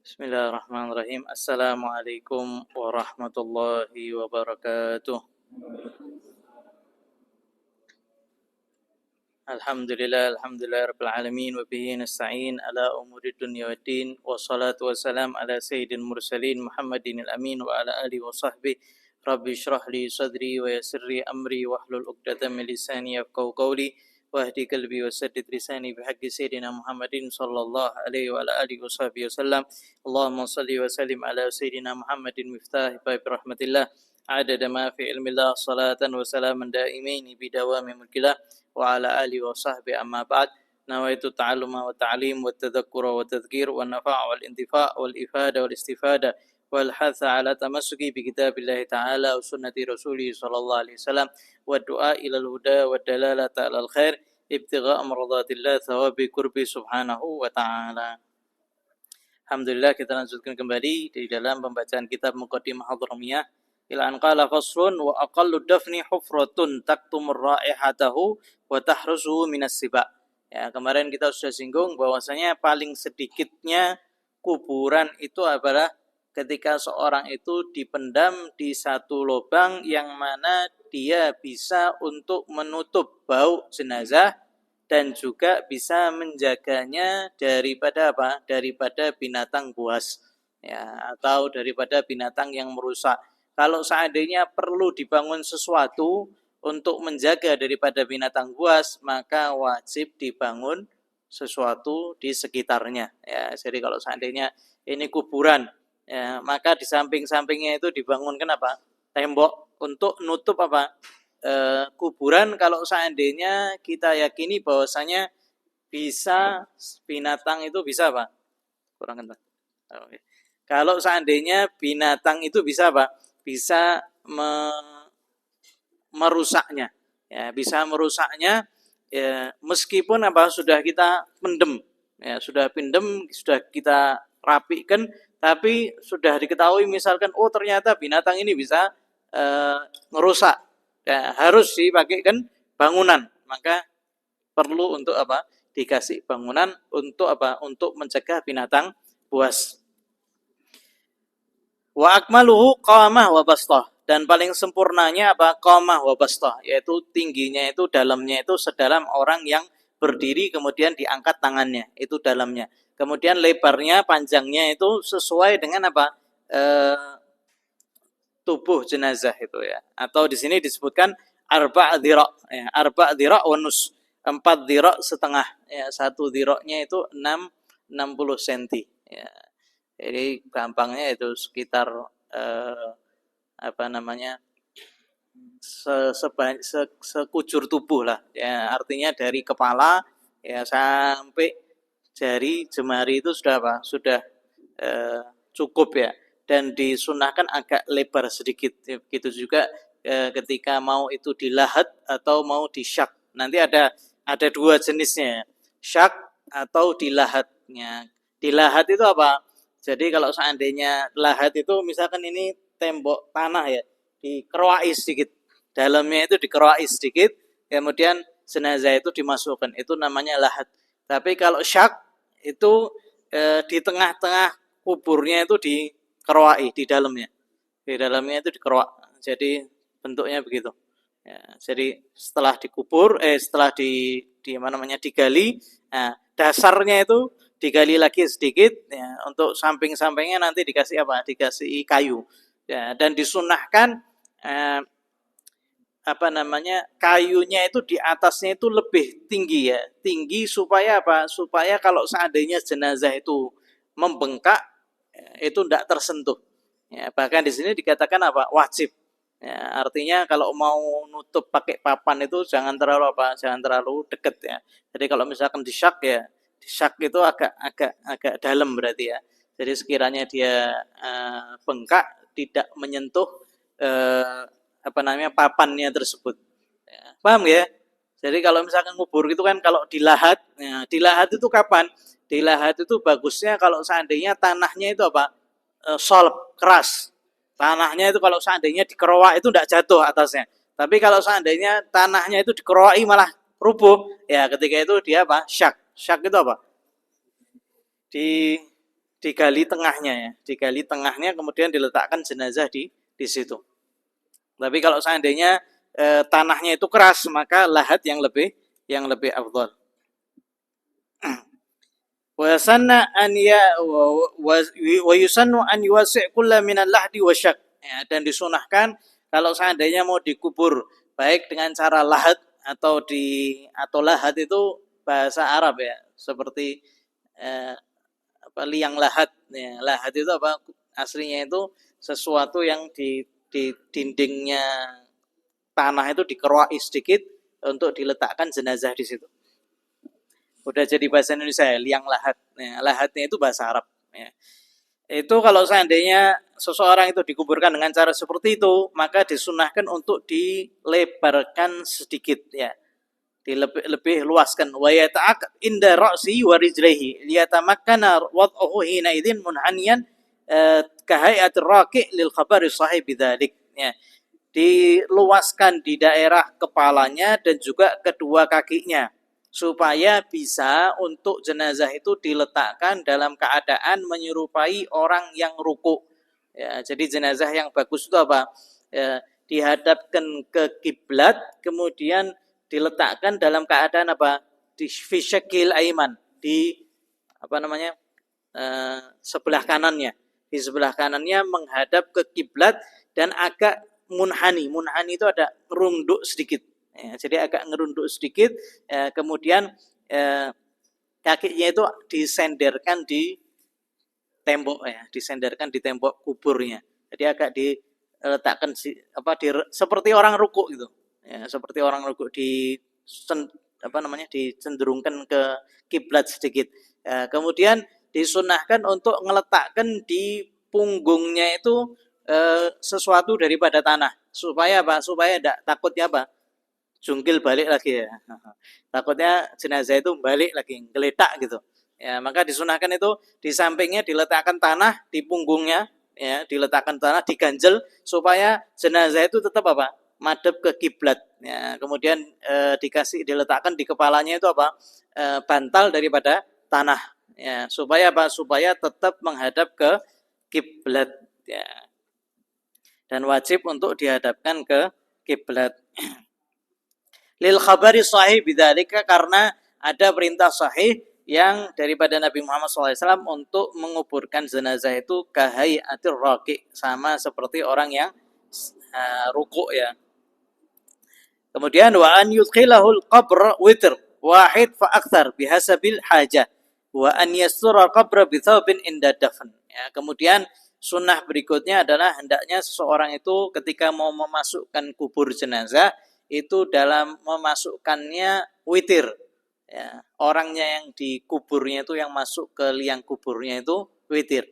Bismillahirrahmanirrahim. Assalamualaikum warahmatullahi wabarakatuh. Alhamdulillah rabbil alamin wa bihi nasta'in ala umuri dunya waddin wassalatu wassalam ala sayyidil mursalin Muhammadin al-amin wa ala alihi wa sahbihi. Rabbi shrah li sadri wa yassir li amri wahlul 'uqdatam min lisani yafqahu qawli wahdi qalbi wa saddid lisani bihaqqi sayyidina Muhammadin sallallahu alaihi wa ala alihi wa sahbihi wasallam. Allahumma salli wa sallim ala sayyidina Muhammadin miftah bab rahmatillah adada ma fi ilmillah salatan wa salaman daimaini bidawami mulkillah wa ala alihi wa sahbihi amma ba'd. Nawaitu ta'alluma wa ta'lim wa tadhakkura wa tadhkir wa nafa' wal intifa' wal ifada wal istifada wal hatha ala tamassuki bi kitabillahi ta'ala wa sunnati rasulih sallallahu alaihi wasallam wa du'a ilal huda wa dalalata alal khair ibtigha' maradatillah thawabi qurbi subhanahu wa ta'ala. Alhamdulillah, kita lanjutkan kembali di dalam pembacaan kitab Muqaddimah Hadramiyah. Ila an qala faslun wa aqallu dafni hufratun taktumur raihatahu wa tahrusuhu minas siba. Ya, kemarin kita sudah singgung bahwasanya paling sedikitnya kuburan itu adalah ketika seorang itu dipendam di satu lubang yang mana dia bisa untuk menutup bau jenazah dan juga bisa menjaganya daripada apa? Daripada binatang buas, ya, atau daripada binatang yang merusak. Kalau seandainya perlu dibangun sesuatu untuk menjaga daripada binatang buas, maka wajib dibangun sesuatu di sekitarnya. Ya, jadi kalau seandainya ini kuburan, ya, maka di samping-sampingnya itu dibangunkan apa? Tembok untuk nutup apa? Kuburan kalau seandainya kita yakini bahwasanya bisa binatang itu bisa apa? Kurang kencang. Oke. Kalau seandainya binatang itu bisa apa? Bisa merusaknya, ya, bisa merusaknya, ya, meskipun apa sudah kita pendem, ya, sudah pendem, sudah kita rapikan, tapi sudah diketahui misalkan oh ternyata binatang ini bisa merusak, ya, harus dipakaikan bangunan, maka perlu untuk apa? Dikasih bangunan untuk apa? Untuk mencegah binatang buas. Wa akmaluhu qamah wa bastah, dan paling sempurnanya apa? Qamah wa bastah, yaitu tingginya itu dalamnya itu sedalam orang yang berdiri kemudian diangkat tangannya, itu dalamnya. Kemudian lebarnya, panjangnya itu sesuai dengan apa? Tubuh jenazah itu, ya. Atau di sini disebutkan arba' dhira', ya, arba' dhira' wa nus, 4 dhira' setengah, ya, 1 dhira'nya itu 60 cm, ya. Jadi gampangnya itu sekitar sekujur tubuh lah, ya, artinya dari kepala, ya, sampai jari jemari itu sudah apa? Sudah cukup, ya, dan disunahkan agak lebar sedikit. Begitu juga ketika mau itu dilahat atau mau disyak. Nanti ada dua jenisnya, syak atau dilahatnya. Dilahat itu apa? Jadi kalau seandainya lahat itu misalkan ini tembok tanah, ya, dikeroai sedikit, dalamnya itu dikeroai sedikit, kemudian jenazah itu dimasukkan, itu namanya lahat. Tapi kalau syak itu di tengah-tengah kuburnya itu dikeroai, di dalamnya itu dikeroak, jadi bentuknya begitu. Ya, jadi setelah dikubur, setelah digali, nah, dasarnya itu digali lagi sedikit, ya, untuk samping-sampingnya nanti dikasih apa? Dikasih kayu, ya, dan disunahkan kayunya itu di atasnya itu lebih tinggi, ya, tinggi supaya apa? Supaya kalau seandainya jenazah itu membengkak, ya, itu tidak tersentuh. Ya, bahkan di sini dikatakan apa? Wajib. Ya, artinya kalau mau nutup pakai papan itu jangan terlalu dekat, ya. Jadi kalau misalkan disyak, ya, syak itu agak dalam berarti, ya. Jadi sekiranya dia bengkak tidak menyentuh papannya tersebut. Ya, paham ya? Jadi kalau misalkan ngubur itu kan kalau dilahat, ya, dilahat itu kapan? Dilahat itu bagusnya kalau seandainya tanahnya itu apa? Solid, keras. Tanahnya itu kalau seandainya dikeroak itu tidak jatuh atasnya. Tapi kalau seandainya tanahnya itu dikeroaki malah rubuh, ya ketika itu dia apa? Syak. Syak itu apa? digali tengahnya ya, digali tengahnya kemudian diletakkan jenazah di situ. Tapi kalau seandainya tanahnya itu keras, maka lahat yang lebih afdal. Wa sanna an ya wa yusannu an yuwasi' kulla min al-lahdi wa syak. Ya, dan disunahkan kalau seandainya mau dikubur baik dengan cara lahat atau lahat itu bahasa Arab ya, seperti liang lahat ya. Lahat itu apa? Aslinya itu sesuatu yang di dindingnya tanah itu dikeroai sedikit untuk diletakkan jenazah di situ. Udah jadi bahasa Indonesia ya, liang lahat. Ya, lahatnya itu bahasa Arab. Ya. Itu kalau seandainya seseorang itu dikuburkan dengan cara seperti itu, maka disunahkan untuk dilebarkan sedikit ya. Lebih luaskan. Wa yata'aq inda ra'si wa rijlihi liyatamakkana wad'uhu hina idzin munhaniyan kahai'atir raqi' lil khabari sahih bidzalik. Ya. Diluaskan di daerah kepalanya dan juga kedua kakinya supaya bisa untuk jenazah itu diletakkan dalam keadaan menyerupai orang yang ruku. Ya, jadi jenazah yang bagus itu apa? Ya, dihadapkan ke kiblat, kemudian diletakkan dalam keadaan apa? Di fisyakil aiman, di sebelah kanannya. Di sebelah kanannya menghadap ke kiblat dan agak munhani. Munhani itu ada runduk sedikit. Ya, jadi agak ngerunduk sedikit, kemudian kakinya itu disenderkan di tembok ya, disenderkan di tembok kuburnya. Jadi agak diletakkan seperti orang ruku gitu. Ya, seperti orang ruku dicenderungkan ke kiblat sedikit. Ya, kemudian disunahkan untuk meletakkan di punggungnya itu sesuatu daripada tanah supaya apa? Supaya tidak takutnya apa? Jungkil balik lagi ya. Takutnya jenazah itu balik lagi, geletak gitu. Ya, maka disunahkan itu di sampingnya diletakkan tanah, di punggungnya ya, diletakkan tanah, diganjel supaya jenazah itu tetap apa? Madep ke kiblat. Ya, kemudian diletakkan di kepalanya itu apa? Bantal daripada tanah. Ya, supaya apa? Supaya tetap menghadap ke kiblat ya. Dan wajib untuk dihadapkan ke kiblat. Lil khabari sahih bidzalika, karena ada perintah sahih yang daripada Nabi Muhammad SAW untuk menguburkan jenazah itu kahayatir raqi, sama seperti orang yang ruku ya. Kemudian wa an yudkhilahul qabr witr wahid fa akthar bihasabil hajah wa an yastura qabra bi thawbin inda dafn. Ya, kemudian sunnah berikutnya adalah hendaknya seseorang itu ketika mau memasukkan kubur jenazah itu dalam memasukkannya witir. Ya, orangnya yang dikuburnya itu yang masuk ke liang kuburnya itu witir.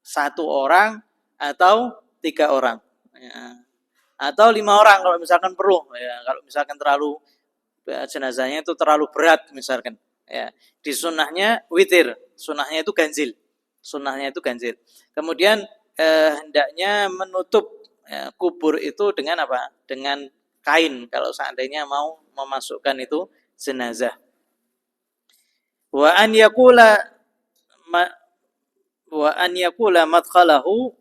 1 orang atau 3 orang. Ya. Atau 5 orang kalau misalkan perlu. Ya, kalau misalkan terlalu jenazahnya itu terlalu berat misalkan. Ya, di sunnahnya witir. Sunnahnya itu ganjil. Sunnahnya itu ganjil. Kemudian hendaknya menutup kubur itu dengan apa? Dengan kain kalau seandainya mau memasukkan itu jenazah. Wa an yaqula madkhalahu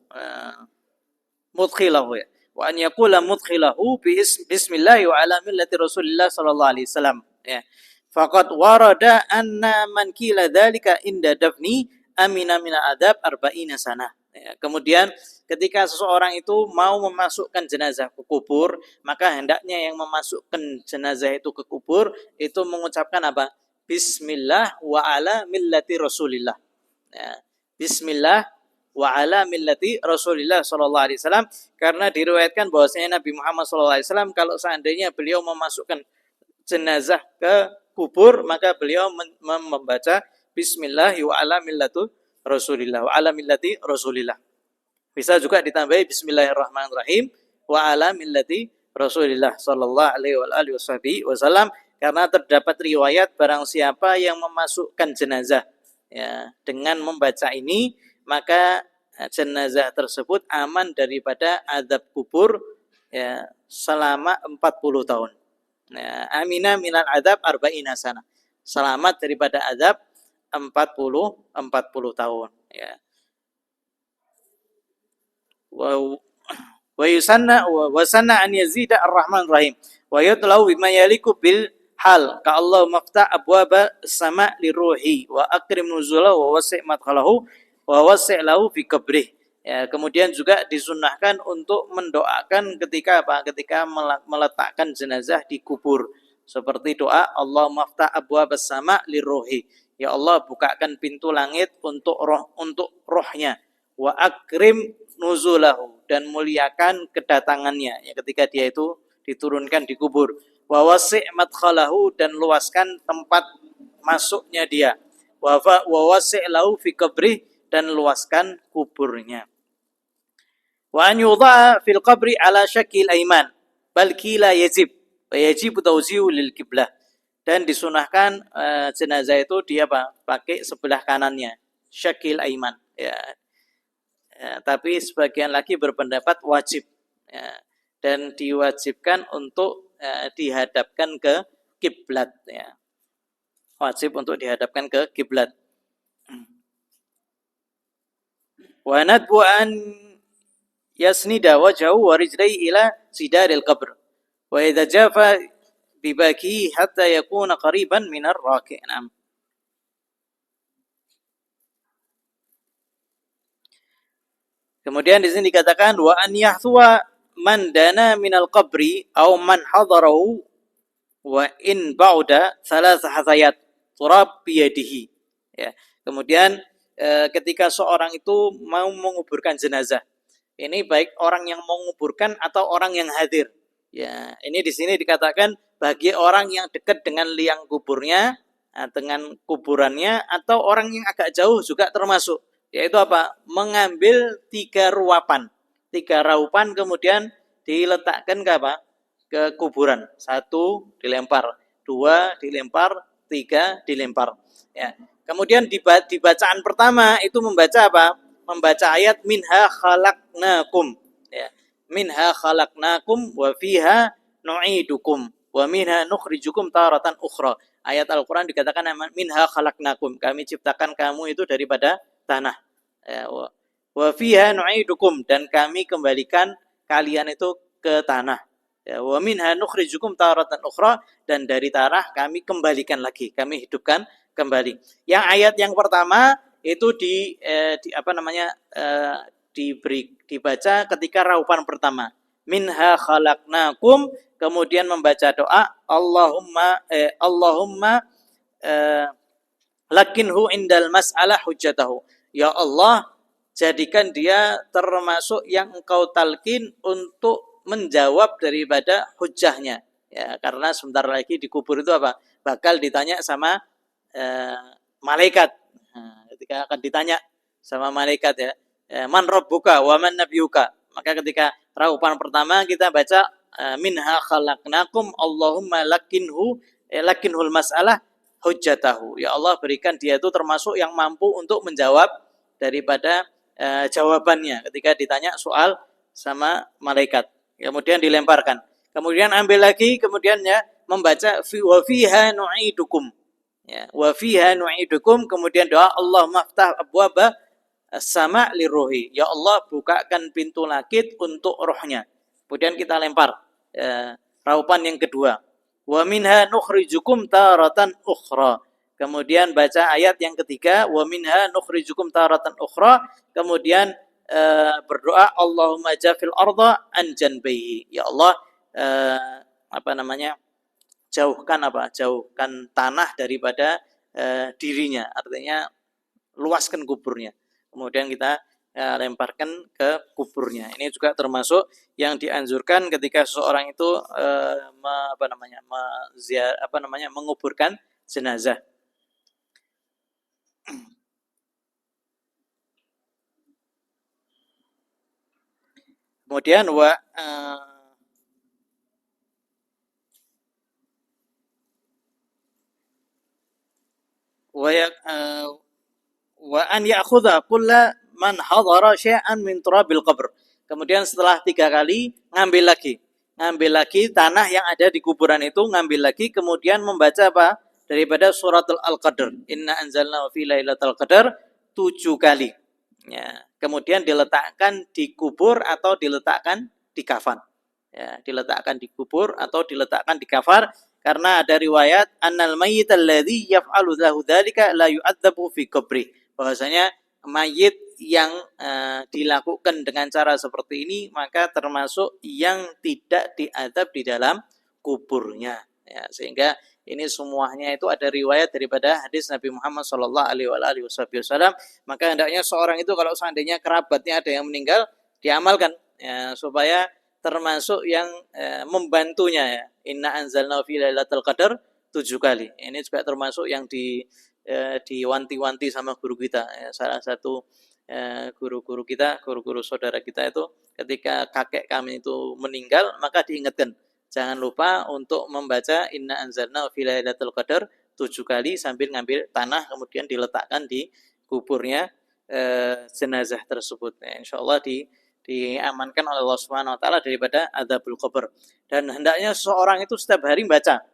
mudkhilahu ya. Wa an yaqula mudkhilahu bismillah wa ala millati Rasulillah sallallahu alaihi wasallam ya. Faqad warada anna man qila dzalika inda dafni amina min adab 40 sanah. Ya, kemudian ketika seseorang itu mau memasukkan jenazah ke kubur, maka hendaknya yang memasukkan jenazah itu ke kubur itu mengucapkan apa? Bismillah wa ala millati Rasulillah. Ya, Bismillah wa ala millati Rasulillah sallallahu alaihi wasallam, karena diriwayatkan bahwasanya Nabi Muhammad sallallahu alaihi wasallam kalau seandainya beliau memasukkan jenazah ke kubur, maka beliau membaca Bismillah wa ala millati Rasulillah wa ala millati Rasulillah. Bisa juga ditambahi Bismillahirrahmanirrahim wa ala millati Rasulillah sallallahu alaihi wasallam, karena terdapat riwayat barang siapa yang memasukkan jenazah ya dengan membaca ini, maka jenazah tersebut aman daripada azab kubur ya selama 40 tahun. Ya, amina minal azab 40 sanah. Selamat daripada azab 40 tahun ya. wa yusanna wa sanna an yazida ar-rahman rahim wa yutlau bima yaliku bil hal ka Allah maftah abwaba sama liruhi wa akrim nuzulahu wa wasi' madkhalahu wa wasi' lahu fi qabrih. Ya, kemudian juga disunnahkan untuk mendoakan ketika apa? Ketika meletakkan jenazah di kubur. Seperti doa Allah maftah abwabas sama liruhi. Ya Allah, bukakan pintu langit untuk rohnya. Wa akrim nuzulahu, dan muliakan kedatangannya ya, ketika dia itu diturunkan di kubur. Wa wasi' madkhalahu, dan luaskan tempat masuknya dia. Wa wasi' lahu fi qabrih, dan luaskan kuburnya. Wa an yudha fil qabri ala syakil aiman bal kila yajib wa yajib tawzi'u lil qiblah. Dan disunahkan jenazah itu dia pakai sebelah kanannya, syakil aiman ya. Tapi sebagian lagi berpendapat wajib ya, dan diwajibkan untuk dihadapkan ke kiblat ya. Wajib untuk dihadapkan ke kiblat. Wa nadbu an yasnida wajhahu wa rijlaihi ila sidaril qabr wa idza jafa bibaki hatta yakuna qariban minar raki'. Kemudian di sini dikatakan wa an yahthwa man dana minal qabri aw man hadarahu wa in ba'da thalath hathayat turab biyadihi. Ya. Kemudian ketika seorang itu mau menguburkan jenazah, ini baik orang yang menguburkan atau orang yang hadir. Ya, ini di sini dikatakan bagi orang yang dekat dengan liang kuburnya, dengan kuburannya, atau orang yang agak jauh juga termasuk. Yaitu apa? Mengambil 3 ruapan. 3 raupan kemudian diletakkan ke apa? Ke kuburan. 1 dilempar, 2 dilempar, 3 dilempar. Ya. Kemudian di bacaan pertama itu membaca apa? Membaca ayat minha khalaqnakum. Ya. Minha khalaqnakum wa fiha nu'idukum wa minha nukhrijukum taratan ukhra. Ayat Al-Quran dikatakan minha khalaqnakum, kami ciptakan kamu itu daripada tanah. Ya, wa fiha nu'idukum, dan kami kembalikan kalian itu ke tanah. Ya, wa minha nukhrijukum taratan ukhra, dan dari tanah kami kembalikan lagi, kami hidupkan kembali. Yang ayat yang pertama itu dibaca ketika raupan pertama. Minha khalaqnakum, kemudian membaca doa Allahumma lakinhu indal mas'alah hujjatahu. Ya Allah, jadikan dia termasuk yang engkau talqin untuk menjawab daripada hujjahnya. Ya, karena sebentar lagi di kubur itu apa? Bakal ditanya sama malaikat. Ketika akan ditanya sama malaikat ya, man rabbuka wa man nabiyuka. Maka ketika raupan pertama kita baca minha khalaqnakum Allahumma lakinhul mas'alah hujjatahu. Ya Allah, berikan dia itu termasuk yang mampu untuk menjawab daripada jawabannya ketika ditanya soal sama malaikat. Kemudian dilemparkan. Kemudian ambil lagi, kemudian ya membaca wa fiha nu'idukum. Ya, wa fiha nu'idukum, kemudian doa Allah maftah abwaba sama liruhi. Ya Allah, bukakan pintu langit untuk rohnya. Kemudian kita lempar raupan yang kedua. Wa minha nukhrijukum taratan ukhra. Kemudian baca ayat yang ketiga, wa minha nukhrijukum taratan ukhra. Kemudian berdoa Allahumma jafil arda an janbihi. Ya Allah, jauhkan tanah daripada dirinya, artinya luaskan kuburnya. Kemudian kita lemparkan ke kuburnya. Ini juga termasuk yang dianjurkan ketika seseorang itu menguburkan jenazah. Kemudian wa an ya'khudha kulla man hadara syai'an min turabil qabr. Kemudian setelah 3 kali ngambil lagi tanah yang ada di kuburan itu, ngambil lagi, kemudian membaca apa? Daripada suratul Al-Qadr. Inna anzalnahu fi lailatul qadar 7 kali. Ya, kemudian diletakkan di kubur atau diletakkan di kafan. Ya, diletakkan di kubur atau diletakkan di kafan karena ada riwayat annal mayyit alladzi yaf'alu lahu dzalika la yu'adzabu fi qabri. Bahwasanya mayit yang dilakukan dengan cara seperti ini maka termasuk yang tidak diadab di dalam kuburnya. Ya, sehingga ini semuanya itu ada riwayat daripada hadis Nabi Muhammad Shallallahu Alaihi Wasallam. Maka hendaknya seorang itu kalau seandainya kerabatnya ada yang meninggal, diamalkan ya, supaya termasuk yang membantunya ya. Inna anzalna fi lailatul qadar 7 kali. Ini juga termasuk yang diwanti-wanti sama guru kita. Ya, salah satu guru-guru kita, guru-guru saudara kita itu ketika kakek kami itu meninggal, maka diingatkan jangan lupa untuk membaca Inna anzalna fi lailatul qadar 7 kali sambil ngambil tanah kemudian diletakkan di kuburnya jenazah tersebut. Ya, insyaallah diamankan oleh Allah Subhanahu wa taala daripada adzabul qabr. Dan hendaknya seorang itu setiap hari baca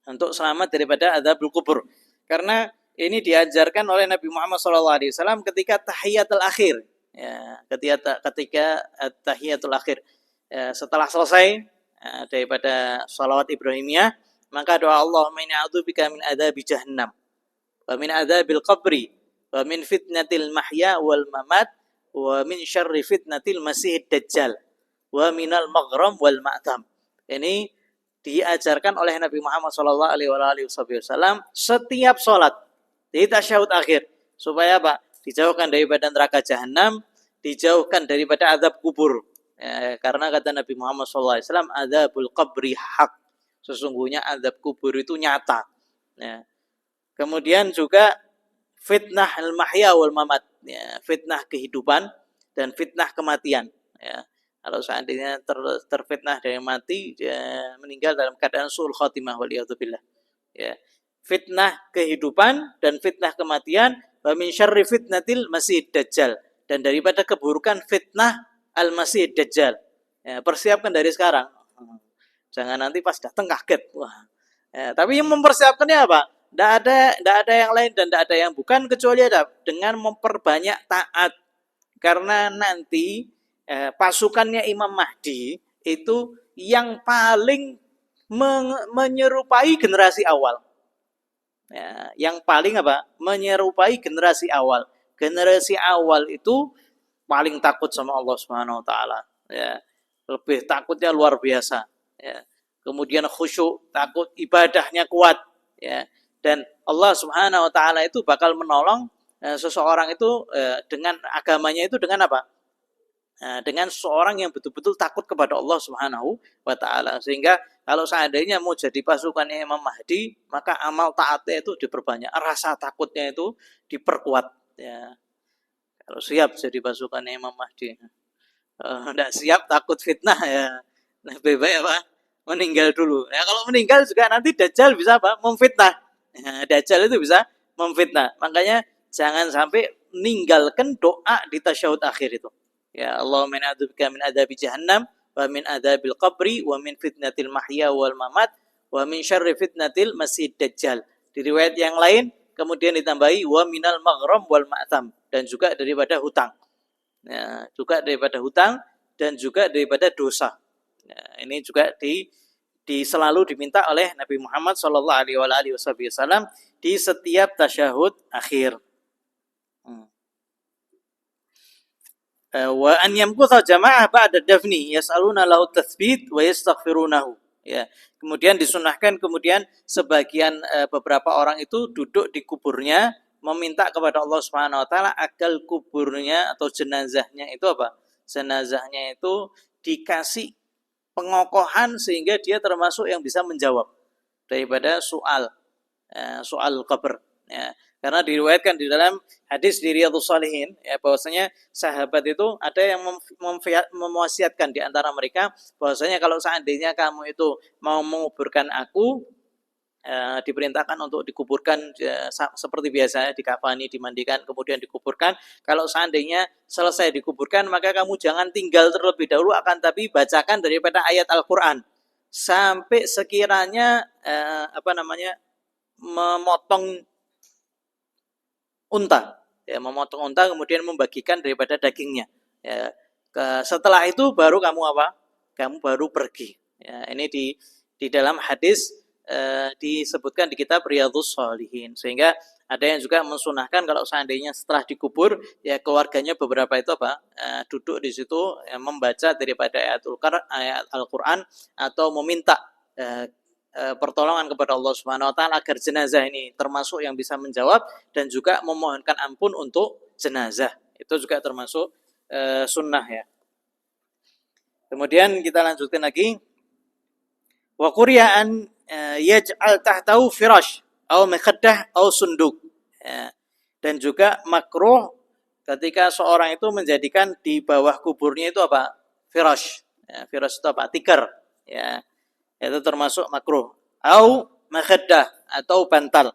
untuk selamat daripada adzabul kubur. Karena ini diajarkan oleh Nabi Muhammad SAW ketika tahiyatul akhir. Ya, ketika tahiyatul akhir. Ya, setelah selesai daripada salawat Ibrahimiyah, maka doa Allahumma inni a'udzubika min adzabi jahannam wa min adzabil qabri wa min fitnatil mahya wal mamat wa min syarri fitnatil masihid dajjal wa minal maghram wal ma'tam. Ini diajarkan oleh Nabi Muhammad sallallahu alaihi wasallam setiap salat di tasyahud akhir supaya apa? Dijauhkan daripada neraka jahanam, dijauhkan daripada azab kubur. Ya, karena kata Nabi Muhammad SAW, adzabul qabri hak. Sesungguhnya azab kubur itu nyata. Ya. Kemudian juga fitnah al-mahya wal mamat. Ya, fitnah kehidupan dan fitnah kematian. Ya. Kalau seandainya terfitnah dari mati, dia meninggal dalam keadaan su'ul khatimah waliyadzubillah. Ya. Fitnah kehidupan dan fitnah kematian, wa min syarri fitnatil masih dajjal. Dan daripada keburukan fitnah Al-Masih Dajjal. Ya, persiapkan dari sekarang. Jangan nanti pas datang kaget. Wah. Ya, tapi yang mempersiapkannya apa? Tidak ada yang lain dan tidak ada yang bukan kecuali ada dengan memperbanyak taat. Karena nanti pasukannya Imam Mahdi itu yang paling menyerupai generasi awal. Ya, yang paling apa? Menyerupai generasi awal. Generasi awal itu paling takut sama Allah Subhanahu wa taala, ya. Lebih takutnya luar biasa, ya. Kemudian khusyuk, takut ibadahnya kuat, ya. Dan Allah Subhanahu wa taala itu bakal menolong seseorang itu dengan agamanya itu dengan apa? Dengan seorang yang betul-betul takut kepada Allah Subhanahu wa taala. Sehingga kalau seandainya mau jadi pasukannya Imam Mahdi, maka amal taatnya itu diperbanyak, rasa takutnya itu diperkuat, ya. Kalau siap jadi pasukan Imam Mahdi. Tidak siap takut fitnah ya. Lebih baik apa? Meninggal dulu. Ya, kalau meninggal juga nanti Dajjal bisa apa? Memfitnah. Ya, Dajjal itu bisa memfitnah. Makanya jangan sampai meninggalkan doa di tasyahud akhir itu. Ya Allahumma inni a'udzubika min adzabi jahannam wa min adzabil qabri wa min fitnatil mahya wal mamat wa min syarri fitnatil masih dajjal. Di riwayat yang lain kemudian ditambahi wa minal maghram wal ma'tam, dan juga daripada hutang. Ya, juga daripada hutang dan juga daripada dosa. Ya, ini juga selalu diminta oleh Nabi Muhammad sallallahu alaihi wasallam di setiap tasyahud akhir. Wa an yamkutha jama'ah ba'da dafni yas'aluna lahu tatsbit wa yastaghfirunahu. Ya, kemudian disunahkan kemudian sebagian beberapa orang itu duduk di kuburnya meminta kepada Allah Subhanahu wa taala agar kuburnya atau jenazahnya itu apa? Jenazahnya itu dikasih pengokohan sehingga dia termasuk yang bisa menjawab daripada soal qabr, ya. Karena diriwayatkan di dalam hadis di Riyadhus Shalihin, ya, bahwasanya sahabat itu ada yang mewasiatkan di antara mereka bahwasanya kalau seandainya kamu itu mau menguburkan aku, diperintahkan untuk dikuburkan seperti biasanya, dikafani, dimandikan, kemudian dikuburkan. Kalau seandainya selesai dikuburkan, maka kamu jangan tinggal terlebih dahulu, akan tapi bacakan daripada ayat Al-Quran sampai sekiranya memotong unta, ya, memotong unta kemudian membagikan daripada dagingnya. Ya. Setelah itu baru kamu apa? Kamu baru pergi. Ya, ini di dalam hadis disebutkan di kitab Riyadhus Shalihin. Sehingga ada yang juga mensunahkan kalau seandainya setelah dikubur, ya keluarganya beberapa itu apa? Duduk di situ ya, membaca daripada ayat Al-Qur'an atau meminta pertolongan kepada Allah Subhanahu wa taala agar jenazah ini termasuk yang bisa menjawab dan juga memohonkan ampun untuk jenazah. Itu juga termasuk sunnah ya. Kemudian kita lanjutkan lagi. Wa qur'an yaj'al tahtahu firash atau makhaddah atau sunduk. Ya. Dan juga makruh ketika seorang itu menjadikan di bawah kuburnya itu apa? Firash. Ya, firash itu apa? Tikar. Ya. Itu termasuk makruh. Au makhaddah atau bantal.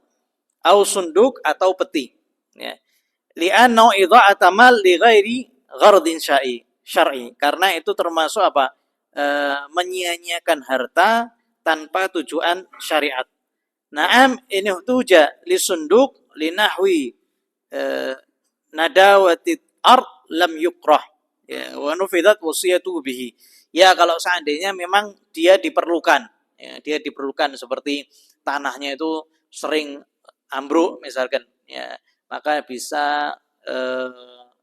Au sunduk atau peti. Ya. Li'annahu idha'ata mal li ghairi ghardin syar'i. Karena itu termasuk apa? Menyia-nyiakan harta tanpa tujuan syariat. Naam ini tuja li sunduk li nahwi nadawatit ard lam yukrah. Ya, wa nufidat wasiyatu bihi. Ya kalau seandainya memang dia diperlukan, ya, dia diperlukan seperti tanahnya itu sering ambruk misalkan, ya, maka bisa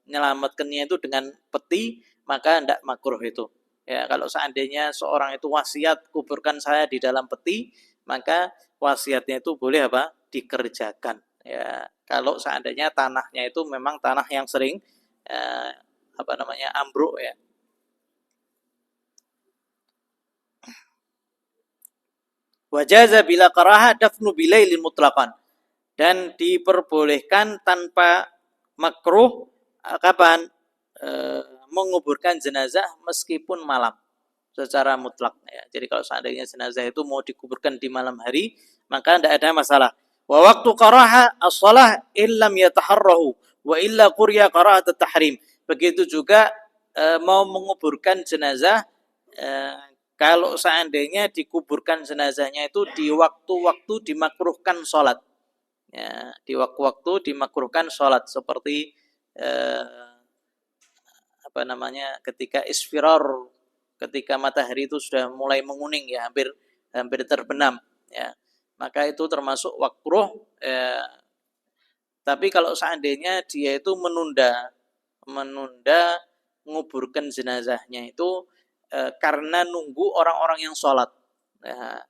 menyelamatkannya itu dengan peti, maka tidak makruh itu. Ya, kalau seandainya seorang itu wasiat kuburkan saya di dalam peti, maka wasiatnya itu boleh apa? Dikerjakan. Ya, kalau seandainya tanahnya itu memang tanah yang sering ambruk ya. Wajaza bila karaha dafnu bilailin mutlaqan. Dan diperbolehkan tanpa makruh kapan? Menguburkan jenazah meskipun malam secara mutlak ya. Jadi kalau seandainya jenazah itu mau dikuburkan di malam hari, maka tidak ada masalah. Wa waqtu karaha as-shalah illam yataharrahu wa illa qurya qaraat at-tahrim. Begitu juga mau menguburkan jenazah kalau seandainya dikuburkan jenazahnya itu di waktu-waktu dimakruhkan sholat. Ya, di waktu-waktu dimakruhkan sholat seperti ketika isfirar, ketika matahari itu sudah mulai menguning ya, hampir terbenam ya, maka itu termasuk makruh. Tapi kalau seandainya dia itu menunda menguburkan jenazahnya itu karena nunggu orang-orang yang sholat ya,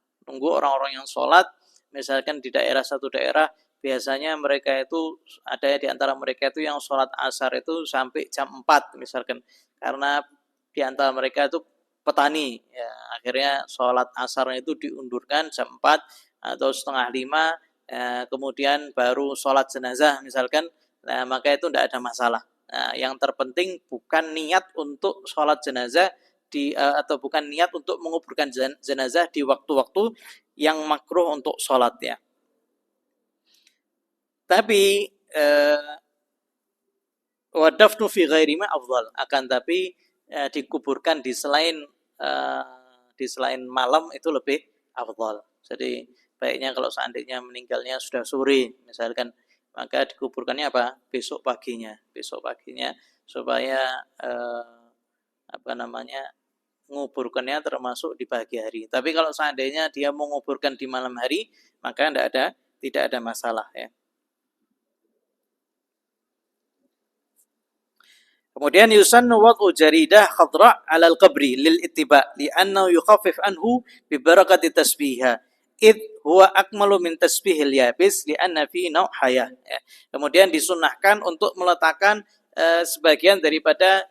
misalkan di satu daerah biasanya mereka itu ada di antara mereka itu yang sholat asar itu sampai jam 4 misalkan, karena di antara mereka itu petani ya, akhirnya sholat asarnya itu diundurkan jam 4 atau setengah 5 kemudian baru sholat jenazah misalkan. Nah maka itu tidak ada masalah. Nah, yang terpenting bukan niat untuk sholat jenazah atau bukan niat untuk menguburkan jenazah di waktu-waktu yang makruh untuk sholat ya. Tapi wadafnu fi ghairi ma afdal, akan tapi dikuburkan di selain malam itu lebih afdal. Jadi baiknya kalau seandainya meninggalnya sudah sore misalkan, maka dikuburkannya apa? Besok paginya supaya menguburkannya termasuk di pagi hari. Tapi kalau seandainya dia menguburkan di malam hari, maka tidak ada masalah ya. Kemudian yusannu wad'u jaridah khadra' 'ala al-qabri lil ittiba' li'annahu yukhaffif anhu bi barakati tasbihha id huwa akmalu min tasbihil yabis li'anna fi naw hayah. Kemudian disunnahkan untuk meletakkan sebagian daripada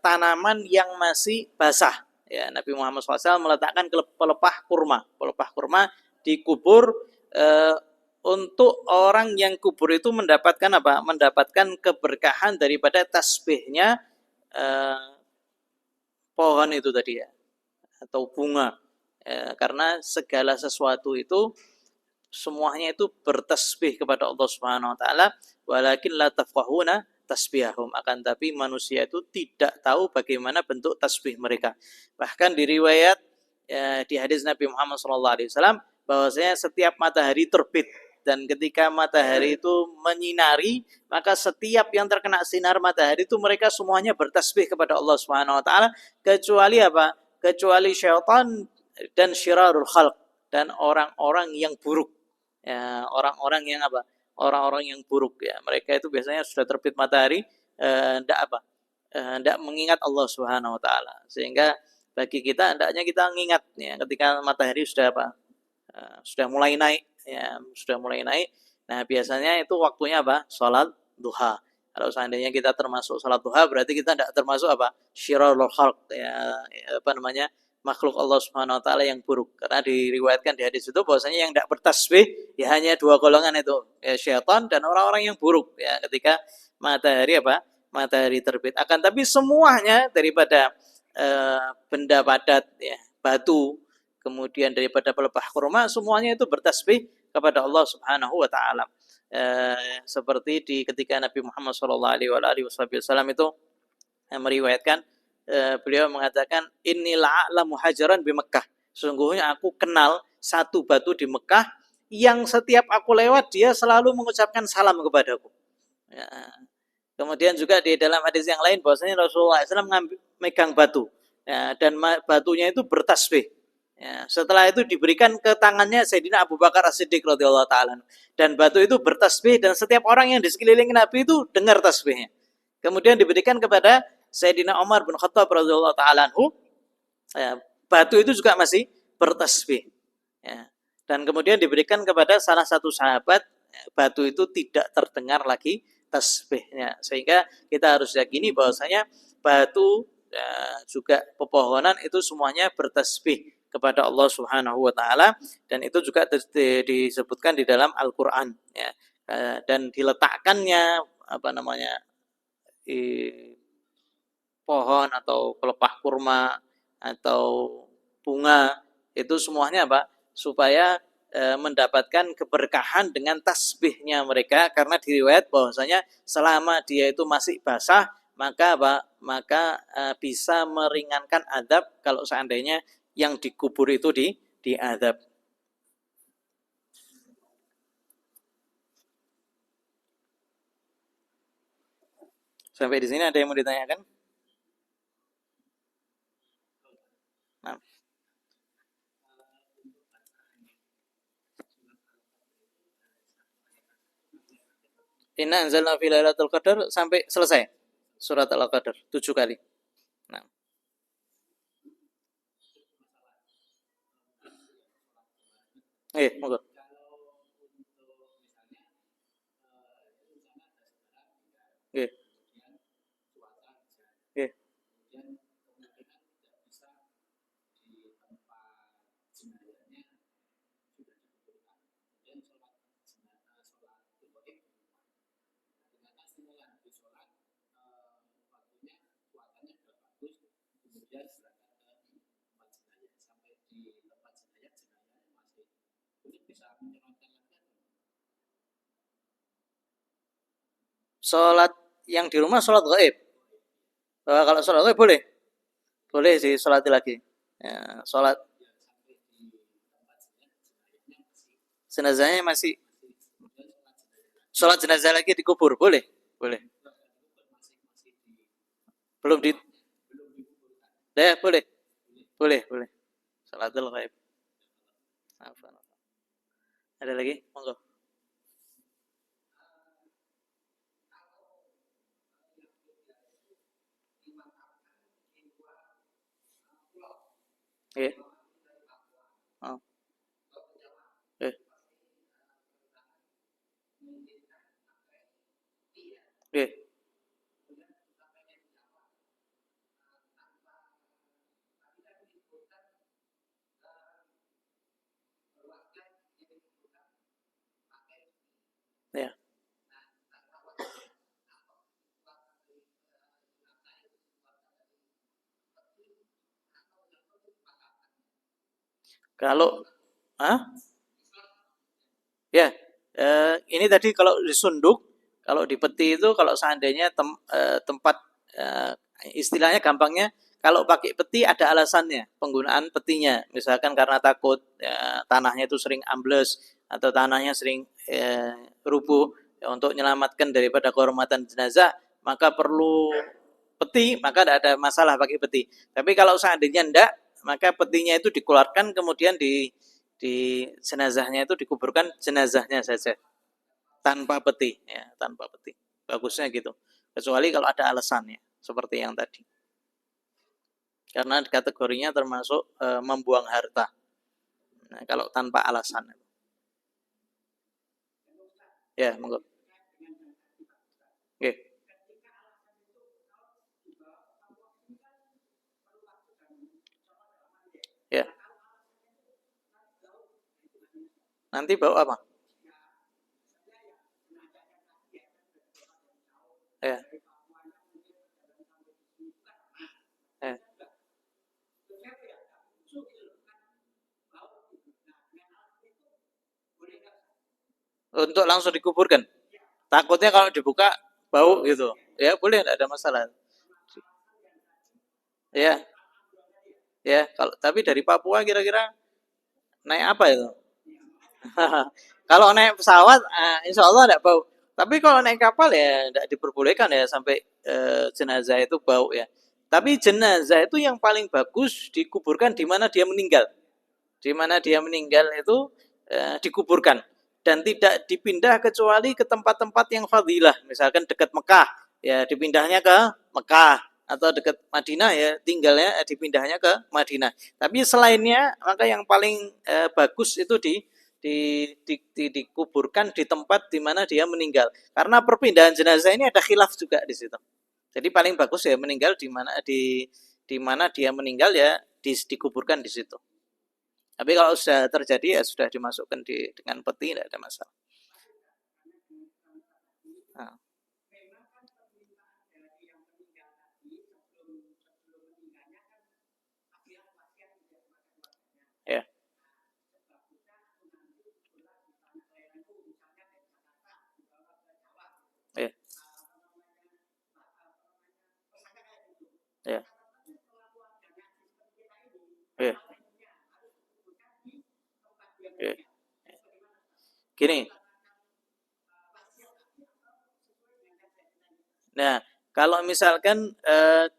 tanaman yang masih basah. Ya, Nabi Muhammad SAW meletakkan pelepah kurma dikubur untuk orang yang kubur itu mendapatkan apa? Mendapatkan keberkahan daripada tasbihnya pohon itu tadi ya, atau bunga. Karena segala sesuatu itu semuanya itu bertasbih kepada Allah Subhanahu wa taala, walakin la tafqahuna tasbihahum, akan tapi manusia itu tidak tahu bagaimana bentuk tasbih mereka. Bahkan di riwayat di hadis Nabi Muhammad SAW bahwasanya setiap matahari terbit dan ketika matahari itu menyinari, maka setiap yang terkena sinar matahari itu mereka semuanya bertasbih kepada Allah Subhanahu wa taala, kecuali apa? Kecuali syaitan dan syirarul khalq, dan orang-orang yang buruk. Ya, orang-orang yang apa? Orang-orang yang buruk ya. Mereka itu biasanya sudah terbit matahari ndak apa? Ndak mengingat Allah Subhanahu wa taala. Sehingga bagi kita hendaknya kita mengingat ya ketika matahari sudah apa? Sudah mulai naik ya, sudah mulai naik. Nah, biasanya itu waktunya apa? Salat duha. Kalau seandainya kita termasuk salat duha, berarti kita tidak termasuk apa? Syirarul khalq ya, apa namanya? Makhluk Allah Subhanahu wa taala yang buruk. Karena diriwayatkan di hadis itu bahwasanya yang tidak bertasbih ya hanya dua golongan itu, ya syaitan dan orang-orang yang buruk ya ketika matahari apa? Matahari terbit. Akan tapi semuanya daripada benda padat ya, batu, kemudian daripada pelepah kurma, semuanya itu bertasbih kepada Allah Subhanahu wa taala. Seperti di ketika Nabi Muhammad sallallahu alaihi wasallam itu meriwayatkan, beliau mengatakan innil a'lamu hajaran bi Mekkah. Sesungguhnya aku kenal satu batu di Mekah yang setiap aku lewat dia selalu mengucapkan salam kepadaku. Ya. Kemudian juga di dalam hadis yang lain bahwasanya Rasulullah SAW megang batu ya, dan batunya itu bertasbih. Ya, setelah itu diberikan ke tangannya Sayyidina Abu Bakar As-Siddiq radhiyallahu taala, dan batu itu bertasbih dan setiap orang yang di sekeliling Nabi itu dengar tasbihnya. Kemudian diberikan kepada Sayyidina Umar bin Khattab radhiyallahu taala ya, batu itu juga masih bertasbih. Ya. Dan kemudian diberikan kepada salah satu sahabat, batu itu tidak terdengar lagi tasbihnya. Sehingga kita harus yakini bahwasanya batu ya, juga pepohonan itu semuanya bertasbih kepada Allah Subhanahu wa taala, dan itu juga disebutkan di dalam Al-Qur'an ya. Dan diletakkannya apa namanya pohon atau pelepah kurma atau bunga itu semuanya apa? Supaya mendapatkan keberkahan dengan tasbihnya mereka, karena diriwayat bahwasanya selama dia itu masih basah maka apa? Maka bisa meringankan adab kalau seandainya yang dikubur itu diadab. Sampai di sini ada yang mau ditanyakan? Nah. Inna anzalna fi lailatul qadar sampai selesai surat Al-Qadar 7 kali. Nah. Monggo. Nggih. Nggih. Sholat yang di rumah sholat gaib. Kalau sholat gaib boleh, boleh sih sholat lagi. Ya, sholat jenazahnya masih, sholat jenazah lagi dikubur boleh, boleh. Belum di, deh boleh, boleh, boleh. Sholatul gaib. Ada lagi, monggo. Oke. Oh. Eh. Oke. Ya. Kalau ya, ini tadi kalau disunduk, kalau di peti itu kalau seandainya tempat istilahnya gampangnya, kalau pakai peti ada alasannya penggunaan petinya, misalkan karena takut tanahnya itu sering ambles atau tanahnya sering rubuh, ya, untuk menyelamatkan daripada kehormatan jenazah, maka perlu peti, maka tidak ada masalah pakai peti. Tapi kalau seandainya tidak, maka petinya itu dikeluarkan, kemudian di jenazahnya itu dikuburkan jenazahnya saja tanpa peti, ya, tanpa peti. Bagusnya gitu. Kecuali kalau ada alasannya, seperti yang tadi. Karena kategorinya termasuk membuang harta. Nah, kalau tanpa alasan. Ya, monggo. Oke. Ya. Nanti bau apa? Ya. Ya. Untuk langsung dikuburkan. Takutnya kalau dibuka bau gitu. Ya, boleh, tidak ada masalah. Ya, ya. Kalau tapi dari Papua kira-kira naik apa itu? Kalau naik pesawat, insya Allah tidak bau. Tapi kalau naik kapal ya tidak diperbolehkan ya sampai jenazah itu bau ya. Tapi jenazah itu yang paling bagus dikuburkan di mana dia meninggal. Di mana dia meninggal itu dikuburkan dan tidak dipindah kecuali ke tempat-tempat yang fadilah, misalkan dekat Mekah ya dipindahnya ke Mekah, atau dekat Madinah ya tinggalnya dipindahnya ke Madinah. Tapi selainnya maka yang paling bagus itu dikuburkan di tempat di mana dia meninggal. Karena perpindahan jenazah ini ada khilaf juga di situ. Jadi paling bagus ya meninggal di mana dia meninggal ya dikuburkan di situ. Tapi kalau sudah terjadi ya sudah dimasukkan dengan peti, tidak ada masalah. Nah, ya, ya, ya, ya, ya. Gini, nah kalau misalkan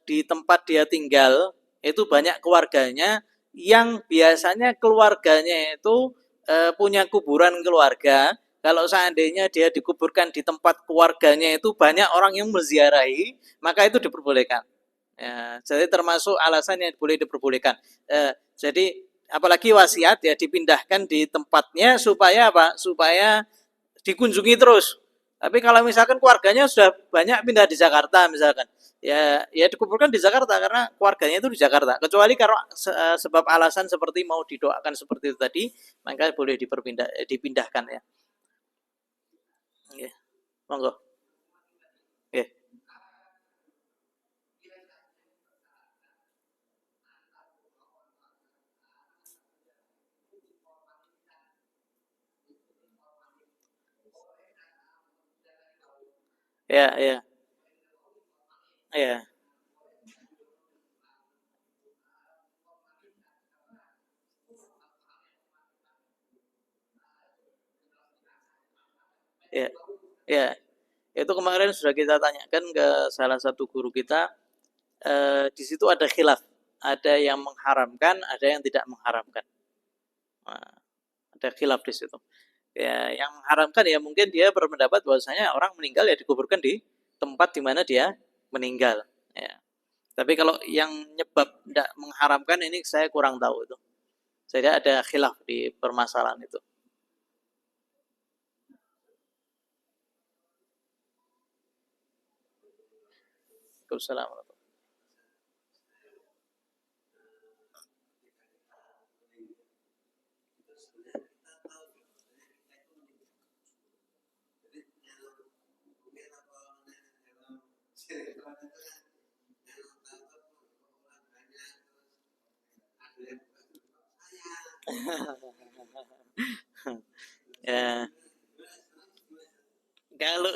di tempat dia tinggal itu banyak keluarganya, yang biasanya keluarganya itu punya kuburan keluarga. Kalau seandainya dia dikuburkan di tempat keluarganya itu banyak orang yang menziarahi, maka itu diperbolehkan. Ya, jadi termasuk alasan yang boleh diperbolehkan. Jadi apalagi wasiat ya dipindahkan di tempatnya supaya apa? Supaya dikunjungi terus. Tapi kalau misalkan keluarganya sudah banyak pindah di Jakarta misalkan, ya dikumpulkan di Jakarta karena keluarganya itu di Jakarta. Kecuali kalau sebab alasan seperti mau didoakan seperti itu tadi, maka boleh dipindahkan ya. Ya, monggo. Ya, ya, ya, ya, ya, ya. Itu kemarin sudah kita tanyakan ke salah satu guru kita. Di situ ada khilaf, ada yang mengharamkan, ada yang tidak mengharamkan. Nah, ada khilaf di situ. Ya, yang mengharamkan ya mungkin dia berpendapat bahwasanya orang meninggal ya dikuburkan di tempat di mana dia meninggal. Ya. Tapi kalau yang nyebab tidak mengharamkan ini saya kurang tahu itu. Saya ada khilaf di permasalahan itu. Assalamualaikum. Ya, kalau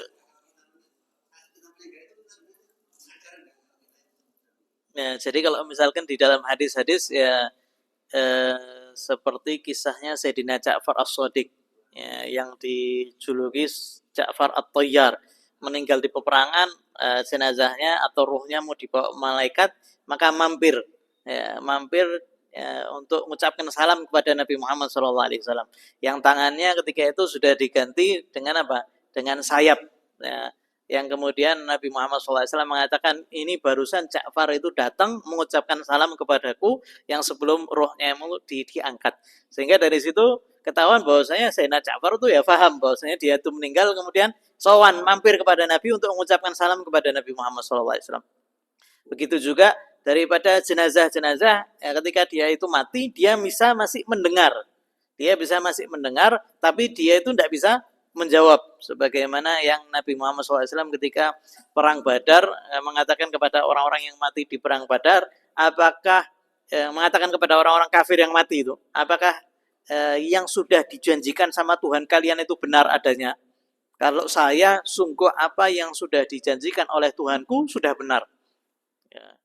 ya, jadi kalau misalkan di dalam hadis-hadis ya seperti kisahnya Sayyidina Ja'far As-Shadiq ya, yang dijuluki Ja'far At-Tayyar, meninggal di peperangan, jenazahnya atau ruhnya mau dibawa malaikat, maka mampir, ya, mampir untuk mengucapkan salam kepada Nabi Muhammad SAW. Yang tangannya ketika itu sudah diganti dengan apa? Dengan sayap. Ya, yang kemudian Nabi Muhammad SAW mengatakan, ini barusan Ja'far itu datang mengucapkan salam kepadaku yang sebelum rohnya diangkat. Sehingga dari situ ketahuan bahwasanya Sayyidina Ja'far itu ya paham bahwasanya dia itu meninggal, kemudian sowan mampir kepada Nabi untuk mengucapkan salam kepada Nabi Muhammad SAW. Begitu juga daripada jenazah-jenazah, ya, ketika dia itu mati, dia bisa masih mendengar. Dia bisa masih mendengar, tapi dia itu tidak bisa menjawab. Sebagaimana yang Nabi Muhammad SAW ketika perang Badar mengatakan kepada orang-orang yang mati di perang Badar, apakah mengatakan kepada orang-orang kafir yang mati itu, apakah yang sudah dijanjikan sama Tuhan kalian itu benar adanya? Kalau saya, sungguh apa yang sudah dijanjikan oleh Tuhanku sudah benar. Ya.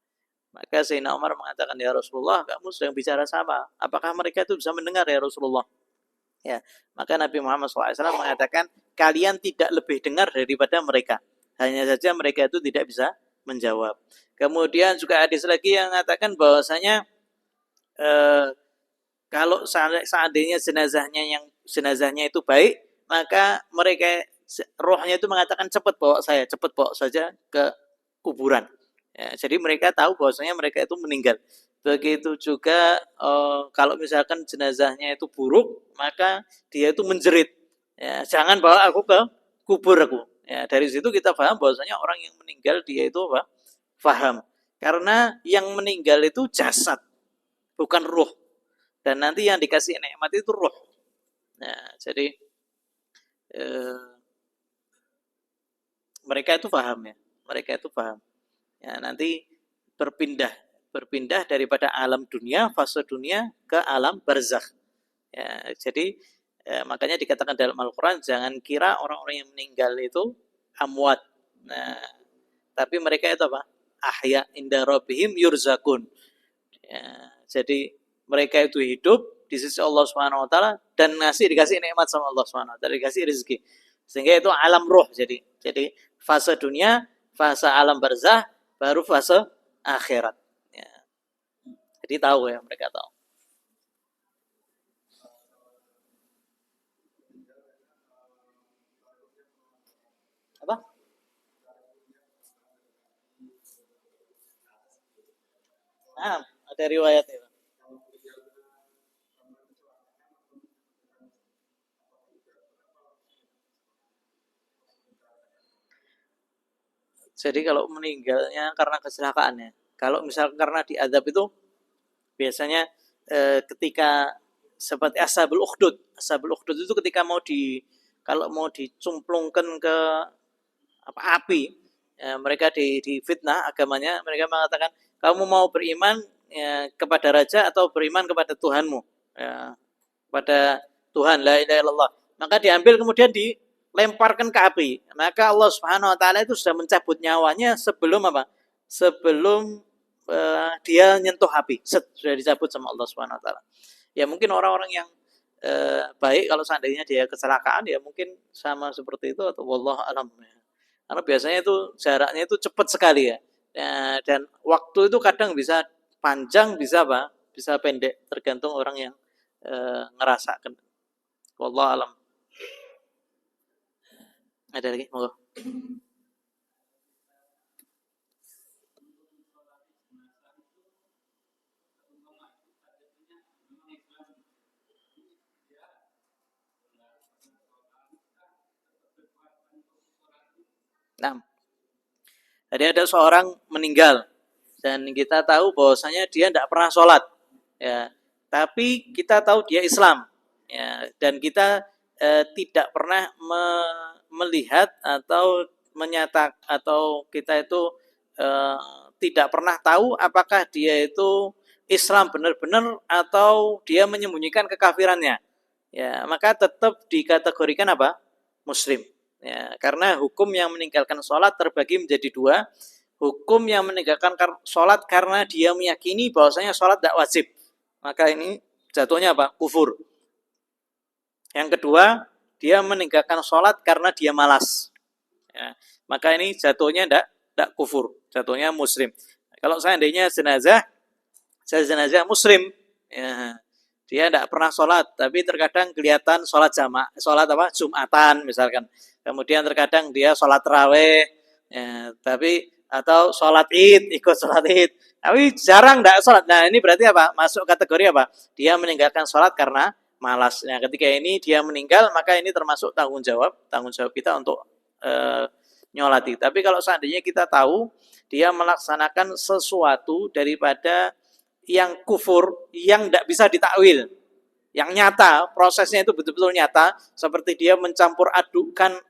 Maka Sayyidina Umar mengatakan, ya Rasulullah, kamu sedang bicara sama. Apakah mereka itu bisa mendengar ya Rasulullah? Ya. Maka Nabi Muhammad SAW mengatakan, kalian tidak lebih dengar daripada mereka. Hanya saja mereka itu tidak bisa menjawab. Kemudian juga hadis lagi yang mengatakan bahwasanya kalau seandainya jenazahnya itu baik, maka mereka rohnya itu mengatakan cepat bawa saja ke kuburan. Ya, jadi mereka tahu bahwasanya mereka itu meninggal. Begitu juga kalau misalkan jenazahnya itu buruk, maka dia itu menjerit. Ya, jangan bawa aku ke kubur aku. Ya, dari situ kita paham bahwasanya orang yang meninggal dia itu apa? Paham. Karena yang meninggal itu jasad, bukan ruh. Dan nanti yang dikasih nikmat itu ruh. Nah, jadi mereka itu paham ya. Mereka itu paham. Ya, nanti berpindah daripada alam dunia, fase dunia ke alam barzakh. Ya, jadi makanya dikatakan dalam Al-Quran, jangan kira orang-orang yang meninggal itu amwat. Nah, tapi mereka itu apa? Ahya inda rabbihim yurzakun. Ya, jadi mereka itu hidup di sisi Allah Subhanahu wa taala dan dikasih nikmat sama Allah Subhanahu wa taala, dikasih rezeki. Sehingga itu alam roh jadi fase dunia, fase alam barzah, baru fase akhirat. Ya. Jadi tahu ya, mereka tahu. Apa? Nah, ada riwayat itu. Jadi kalau meninggalnya karena kecelakaan ya. Kalau misalkan karena diadab itu biasanya ketika seperti ashabul ukhdud. Ashabul ukhdud itu ketika kalau mau dicumplungkan ke api, ya, mereka di fitnah agamanya, mereka mengatakan kamu mau beriman ya, kepada raja atau beriman kepada Tuhanmu, ya, kepada Tuhan la ilaha illallah. Maka diambil kemudian dilemparkan ke api. Maka Allah Subhanahu wa taala itu sudah mencabut nyawanya sebelum apa? Sebelum dia nyentuh api. Sudah dicabut sama Allah Subhanahu wa taala. Ya mungkin orang-orang yang baik kalau seandainya dia kecelakaan ya mungkin sama seperti itu atau wallahu alam. Karena biasanya itu jaraknya itu cepat sekali ya. Dan waktu itu kadang bisa panjang, bisa apa? Bisa pendek, tergantung orang yang ngerasakan. Wallahu alam. Ada lagi? Monggo. Nah, jadi ada seorang meninggal dan kita tahu bahwasanya dia tidak pernah sholat, ya. Tapi kita tahu dia Islam, ya. Dan kita tidak pernah melihat atau menyatak atau kita itu eh, tidak pernah tahu apakah dia itu Islam benar-benar atau dia menyembunyikan kekafirannya. Ya, maka tetap dikategorikan apa? Muslim. Ya, karena hukum yang meninggalkan sholat terbagi menjadi dua. Hukum yang meninggalkan sholat karena dia meyakini bahwasanya sholat tidak wajib. Maka ini jatuhnya apa? Kufur. Yang kedua, dia meninggalkan sholat karena dia malas. Ya, maka ini jatuhnya tidak kufur, jatuhnya muslim. Kalau seandainya jenazah muslim, ya, dia tidak pernah sholat, tapi terkadang kelihatan sholat jamaah, sholat apa Jumatan misalkan. Kemudian terkadang dia sholat raweh, ya, tapi atau sholat id, ikut sholat id, tapi jarang tidak sholat. Nah ini berarti apa? Masuk kategori apa? Dia meninggalkan sholat karena malas. Nah ketika ini dia meninggal, maka ini termasuk tanggung jawab kita untuk nyolati. Tapi kalau seandainya kita tahu dia melaksanakan sesuatu daripada yang kufur, yang tidak bisa ditakwil, yang nyata, prosesnya itu betul-betul nyata, seperti dia mencampur adukan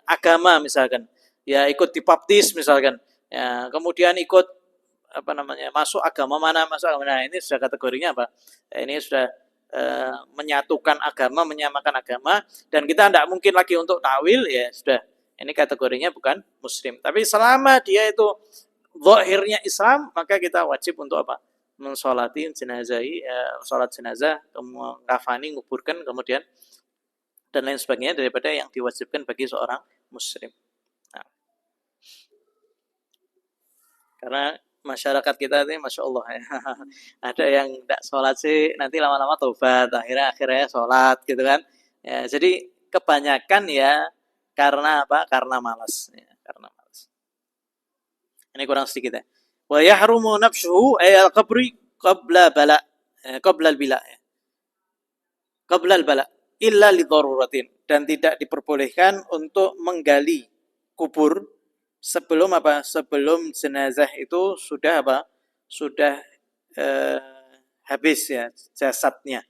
agama misalkan, ya ikut dibaptis misalkan, ya, kemudian ikut masuk agama mana, masuk agama mana, ini sudah kategorinya apa? Ini sudah menyatukan agama, menyamakan agama, dan kita tidak mungkin lagi untuk takwil, ya sudah, ini kategorinya bukan muslim. Tapi selama dia itu zahirnya Islam, maka kita wajib untuk apa? Mensolati jenazah, sholat jenazah, kafani, nguburkan, kemudian dan lain sebagainya daripada yang diwajibkan bagi seorang muslim. Nah, karena masyarakat kita ini masya Allah ya, ada yang tidak sholat sih, nanti lama-lama tobat, akhirnya sholat gitu kan. Ya, jadi kebanyakan ya karena apa? Karena malas. Ya, karena malas. Ini kurang sedikit ya. Wa yahrumu nafsuhu ayal qabri qabla bala, qabla al-bila, qabla al-bala illa li daruratin, dan tidak diperbolehkan untuk menggali kubur sebelum apa? Sebelum jenazah itu sudah apa? Sudah habis ya jasadnya.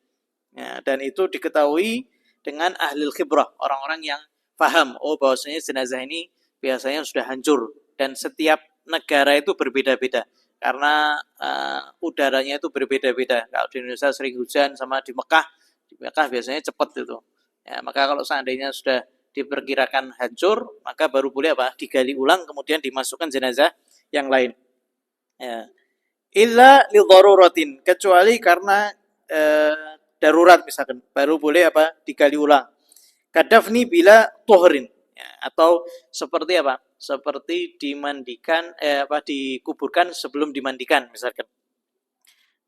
Ya, dan itu diketahui dengan ahli khibrah, orang-orang yang paham, oh bahwasanya jenazah ini biasanya sudah hancur, dan setiap negara itu berbeda-beda karena udaranya itu berbeda-beda. Kalau di Indonesia sering hujan, sama di Mekah biasanya cepat itu. Ya, maka kalau seandainya sudah diperkirakan hancur, maka baru boleh apa? Digali ulang, kemudian dimasukkan jenazah yang lain. Ya. Illa li daruratin, kecuali karena darurat misalkan, baru boleh apa? Digali ulang. Kadafni bila tuhrin, ya, atau seperti apa? Seperti dimandikan, dikuburkan sebelum dimandikan misalkan.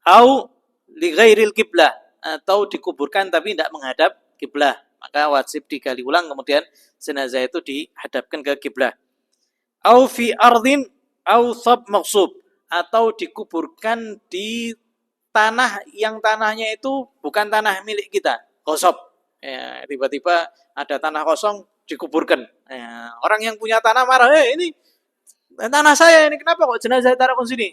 Au li ghairil kiblah, atau dikuburkan tapi tidak menghadap kiblah, maka wajib digali ulang, kemudian jenazah itu dihadapkan ke kiblah. Au fi ardin au sab maksub, atau dikuburkan di tanah yang tanahnya itu bukan tanah milik kita, kosong. Ya, tiba-tiba ada tanah kosong dikuburkan. Ya, orang yang punya tanah marah, ini tanah saya, ini kenapa kok jenazah taruh di sini?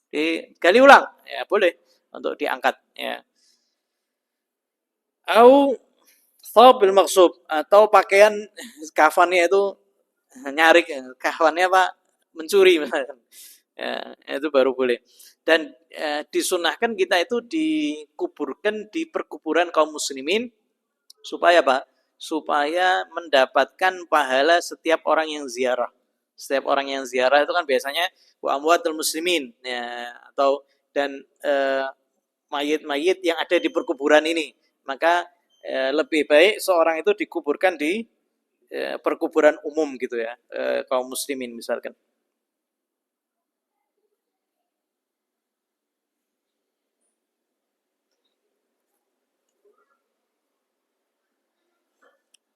Digali ulang, ya boleh untuk diangkat. Ya. Au thobil maksub, atau pakaian kafannya itu nyarik, kafannya apa? Mencuri misalnya. Ya, itu baru boleh. Dan disunahkan kita itu dikuburkan di perkuburan kaum muslimin supaya apa? Supaya mendapatkan pahala setiap orang yang ziarah. Setiap orang yang ziarah itu kan biasanya wa amwatul muslimin, ya, atau dan mayit-mayit yang ada di perkuburan ini. Maka lebih baik seorang itu dikuburkan di perkuburan umum gitu ya, kaum muslimin misalkan.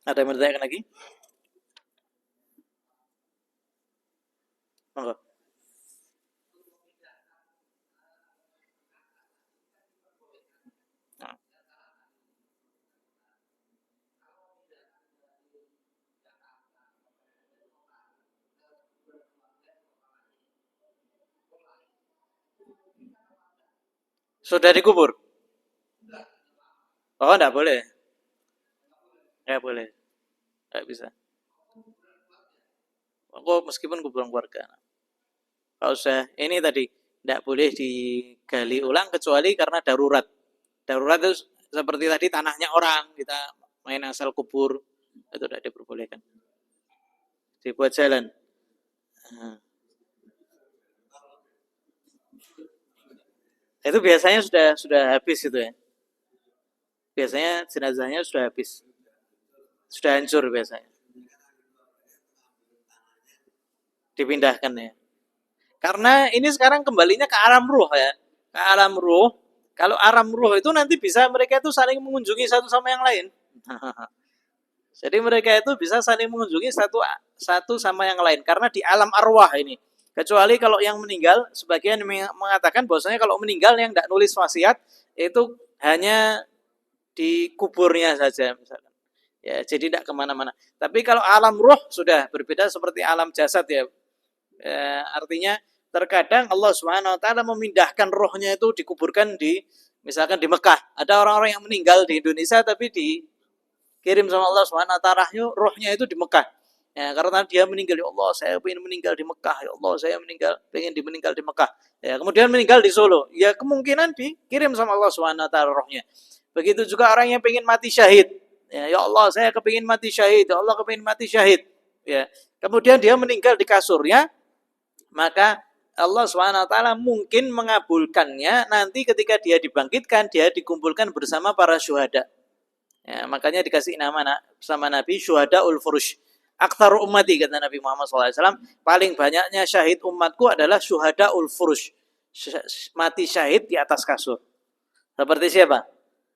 Ada yang bertanya lagi? Monggo. Nah. Sudah dikubur? Oh, enggak boleh. Enggak boleh. Enggak bisa. Aku meskipun kuburan keluarga. Kalau usah ini tadi enggak boleh digali ulang kecuali karena darurat. Darurat itu seperti tadi tanahnya orang, kita main asal kubur, itu tidak diperbolehkan. Dibuat jalan. Nah. Itu biasanya sudah habis itu ya. Biasanya jenazahnya sudah habis. sudah hancur biasanya. Dipindahkan ya. Karena ini sekarang kembalinya ke alam ruh ya. Ke alam ruh. Kalau alam ruh itu nanti bisa mereka itu saling mengunjungi satu sama yang lain. Jadi mereka itu bisa saling mengunjungi satu satu sama yang lain karena di alam arwah ini. Kecuali kalau yang meninggal, sebagian mengatakan bahwasanya kalau meninggal yang tidak nulis wasiat itu hanya di kuburnya saja misalkan. Ya, jadi tidak kemana-mana. Tapi kalau alam ruh sudah berbeda seperti alam jasad ya. Artinya terkadang Allah Subhanahu Wa Taala memindahkan rohnya itu dikuburkan di misalkan di Mekah. Ada orang-orang yang meninggal di Indonesia tapi dikirim sama Allah Subhanahu Wa Taala rohnya itu di Mekah. Ya, karena dia meninggal, ya Allah saya ingin meninggal di Mekah, ya Allah saya ingin meninggal di Mekah. Ya, kemudian meninggal di Solo, ya kemungkinan dikirim sama Allah Subhanahu Wa Taala rohnya. Begitu juga orang yang ingin mati syahid, ya Allah saya kepingin mati syahid, ya Allah kepingin mati syahid. Ya, kemudian dia meninggal di kasurnya, maka Allah Subhanahu Wa Taala mungkin mengabulkannya nanti ketika dia dibangkitkan, dia dikumpulkan bersama para syuhada. Ya, makanya dikasih nama sama Nabi syuhadaul furush. Aktsar ummati kata Nabi Muhammad SAW, paling banyaknya syahid umatku adalah syuhadaul furush. Mati syahid di atas kasur. Seperti siapa?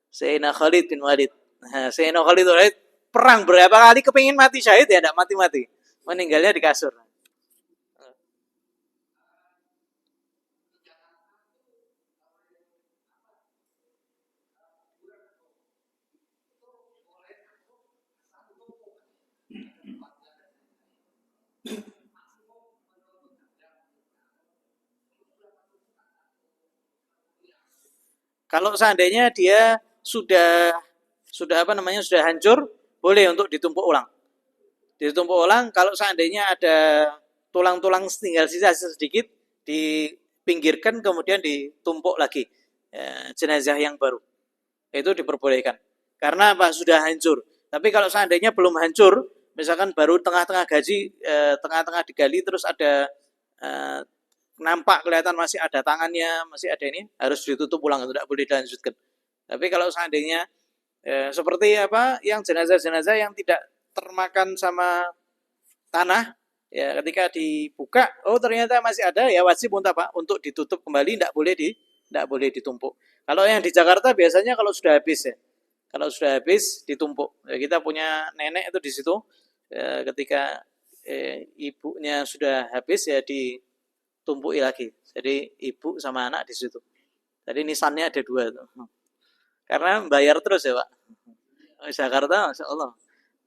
Sayyidina Khalid bin Walid. Sayyidina Khalid bin Walid perang berapa kali kepingin mati syahid ya tidak mati-mati. Meninggalnya di kasur. Kalau seandainya dia sudah apa namanya sudah hancur, boleh untuk ditumpuk ulang. Ditumpuk ulang kalau seandainya ada tulang-tulang tinggal sisa sedikit dipinggirkan kemudian ditumpuk lagi jenazah yang baru. Itu diperbolehkan. Karena apa? Sudah hancur. Tapi kalau seandainya belum hancur, misalkan baru tengah-tengah gaji, tengah-tengah digali terus ada nampak kelihatan masih ada tangannya, masih ada ini, harus ditutup ulang, tidak boleh dilanjutkan. Tapi kalau seandainya seperti apa yang jenazah-jenazah yang tidak termakan sama tanah, ya ketika dibuka, oh ternyata masih ada, ya wajib untuk apa? Untuk ditutup kembali, tidak boleh ditumpuk. Kalau yang di Jakarta biasanya kalau sudah habis ya, kalau sudah habis ditumpuk. Ya, kita punya nenek itu di situ, ketika ibunya sudah habis ya ditumpuki lagi. Jadi ibu sama anak di situ. Jadi nisannya ada dua tuh. Karena bayar terus ya Pak. Jakarta Masya Allah.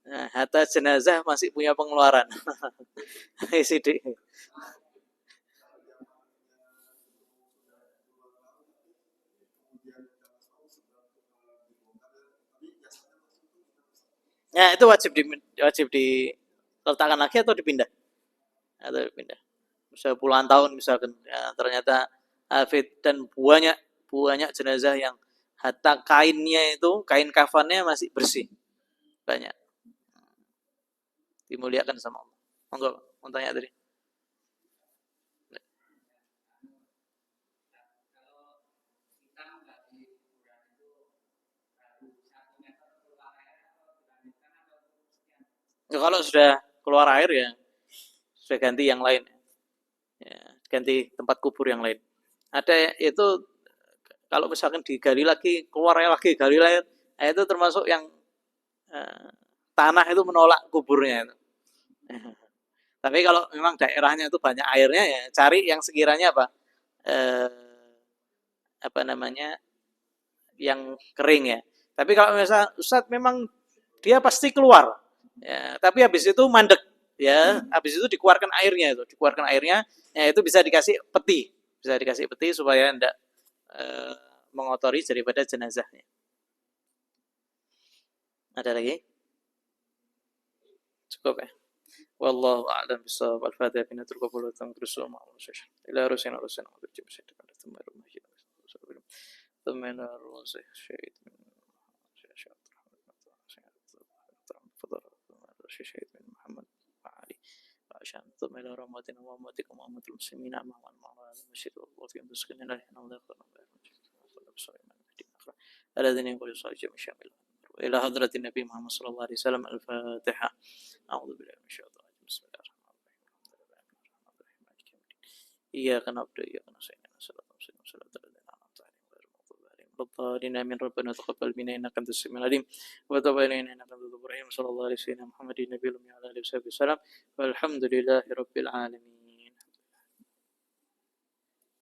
Nah, hatta jenazah masih punya pengeluaran. ICD. Ya itu wajib diletakkan lagi atau dipindah. Atau dipindah. Bisa puluhan tahun misalkan ya, ternyata hafid dan banyak jenazah yang hatta kainnya itu kain kafannya masih bersih banyak dimuliakan sama Allah. Monggo mau tanya tadi. Ya, kalau sudah keluar air ya sudah ganti yang lain ya, ganti tempat kubur yang lain. Ada itu kalau misalkan digali lagi keluar lagi gali lagi itu termasuk yang eh, tanah itu menolak kuburnya itu. Tapi kalau memang daerahnya itu banyak airnya ya cari yang sekiranya apa eh, apa namanya yang kering ya. Tapi kalau misalnya Ustadz memang dia pasti keluar, ya, tapi habis itu mandek, ya, habis itu dikeluarkan airnya, ya itu bisa dikasih peti supaya tidak eh, mengotori daripada jenazahnya. Ada lagi? Cukup ya. Wallahu a'lam bishawab. Al-Fatihah binatul qabul wa tamkrusu ma'al syaitan. Ila rusina rusina wa tujib syaitan. Tumma rumahiyah. Tumma rusih syaitan. شهيد من محمد وعلي وعشان ثم إلى رحمتنا وأمتكم وأمة المسلمين أمام المعرض المشهد وفي مسكن الله نحن لا يقرن الذين يقول صالح جميع شامل إلى حضرة النبي محمد صلى الله عليه وسلم. الفاتحة. أعوذ بالله من الشيطان الرجيم. بسم الله الرحمن الرحيم. إياك نعبد وإياك نستعين اهدنا الصراط المستقيم صراط الذين أنعمت عليهم غير المغضوب عليهم ولا الضالين آمين. ربنا تقبل منا إنك أنت السميع العليم وتب علينا إنك أنت التواب الرحيم. صلى الله عليه وسلم محمد النبي الأمي وعلى آله وصحبه وسلم والحمد لله رب العالمين.